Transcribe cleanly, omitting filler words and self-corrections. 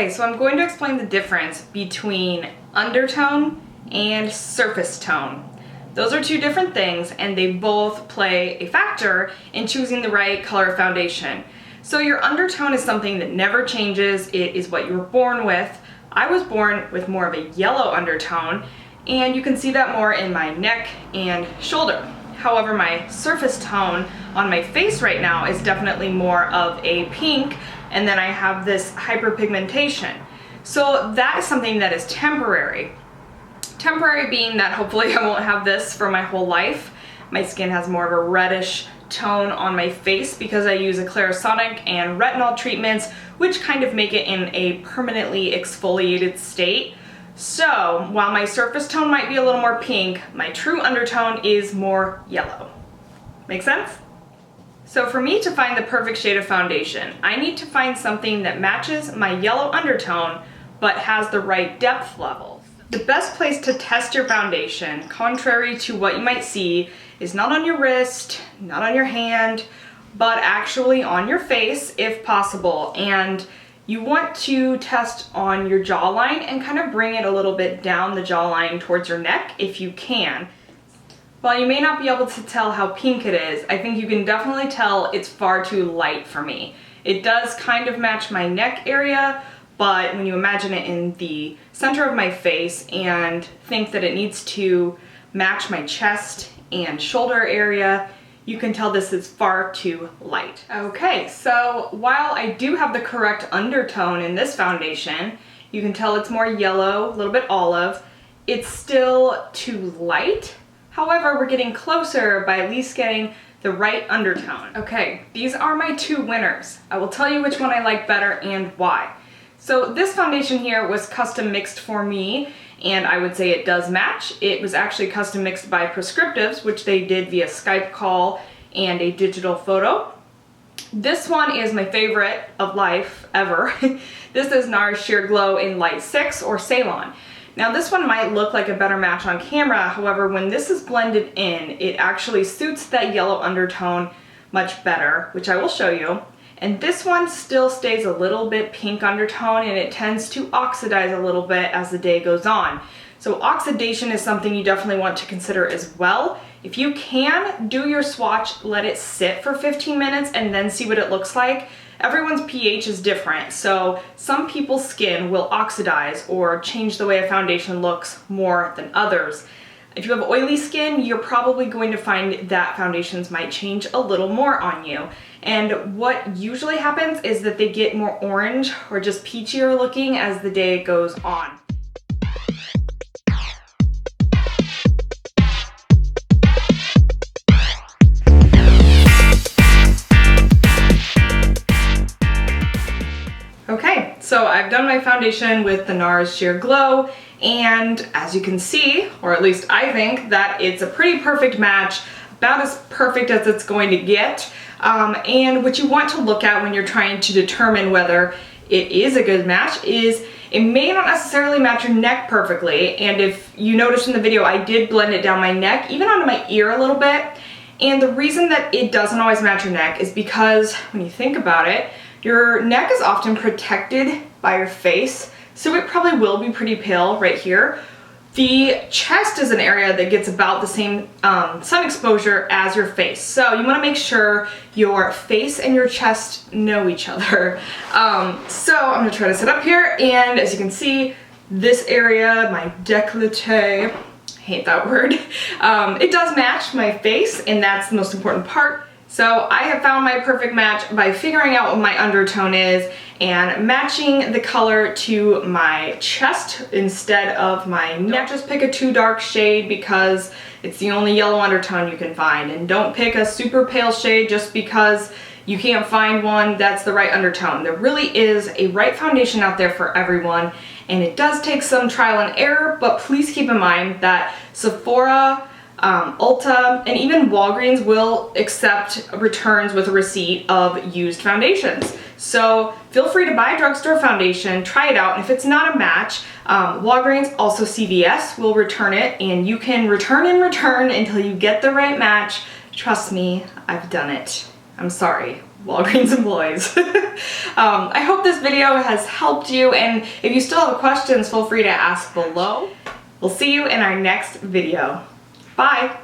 Okay, so I'm going to explain the difference between undertone and surface tone. Those are two different things and they both play a factor in choosing the right color foundation. So your undertone is something that never changes. It is what you were born with. I was born with more of a yellow undertone, and you can see that more in my neck and shoulder. However, my surface tone on my face right now is definitely more of a pink, and then I have this hyperpigmentation. So that is something that is temporary. Temporary being that hopefully I won't have this for my whole life. My skin has more of a reddish tone on my face because I use a Clarisonic and retinol treatments, which kind of make it in a permanently exfoliated state. So while my surface tone might be a little more pink, my true undertone is more yellow. Make sense? So for me to find the perfect shade of foundation, I need to find something that matches my yellow undertone but has the right depth level. The best place to test your foundation, contrary to what you might see, is not on your wrist, not on your hand, but actually on your face if possible. And you want to test on your jawline and kind of bring it a little bit down the jawline towards your neck if you can. While you may not be able to tell how pink it is, I think you can definitely tell it's far too light for me. It does kind of match my neck area, but when you imagine it in the center of my face and think that it needs to match my chest and shoulder area, you can tell this is far too light. Okay, so while I do have the correct undertone in this foundation, you can tell it's more yellow, a little bit olive. It's still too light. However, we're getting closer by at least getting the right undertone. Okay, these are my two winners. I will tell you which one I like better and why. So this foundation here was custom mixed for me, and I would say it does match. It was actually custom mixed by Prescriptives, which they did via Skype call and a digital photo. This one is my favorite of life ever. This is NARS Sheer Glow in Light 6 or CEYLAN. Now this one might look like a better match on camera, however when this is blended in, it actually suits that yellow undertone much better, which I will show you. And this one still stays a little bit pink undertone and it tends to oxidize a little bit as the day goes on. So oxidation is something you definitely want to consider as well. If you can, do your swatch, let it sit for 15 minutes and then see what it looks like. Everyone's pH is different, so some people's skin will oxidize or change the way a foundation looks more than others. If you have oily skin, you're probably going to find that foundations might change a little more on you. And what usually happens is that they get more orange or just peachier looking as the day goes on. Okay, so I've done my foundation with the NARS Sheer Glow, and as you can see, or at least I think, that it's a pretty perfect match, about as perfect as it's going to get. And what you want to look at when you're trying to determine whether it is a good match is it may not necessarily match your neck perfectly, and if you noticed in the video I did blend it down my neck, even onto my ear a little bit. And the reason that it doesn't always match your neck is because when you think about it, your neck is often protected by your face, so it probably will be pretty pale right here. The chest is an area that gets about the same sun exposure as your face, so you want to make sure your face and your chest know each other. So I'm going to try to sit up here, and as you can see, this area, my décolleté, I hate that word, it does match my face, and that's the most important part. So I have found my perfect match by figuring out what my undertone is and matching the color to my chest instead of my neck. Don't just pick a too dark shade because it's the only yellow undertone you can find, and don't pick a super pale shade just because you can't find one that's the right undertone. There really is a right foundation out there for everyone, and it does take some trial and error, but please keep in mind that Sephora, Ulta, and even Walgreens will accept returns with a receipt of used foundations. So feel free to buy a drugstore foundation, try it out, and if it's not a match, Walgreens, also CVS, will return it, and you can return and return until you get the right match. Trust me, I've done it. I'm sorry, Walgreens employees. I hope this video has helped you, and if you still have questions, feel free to ask below. We'll see you in our next video. Bye!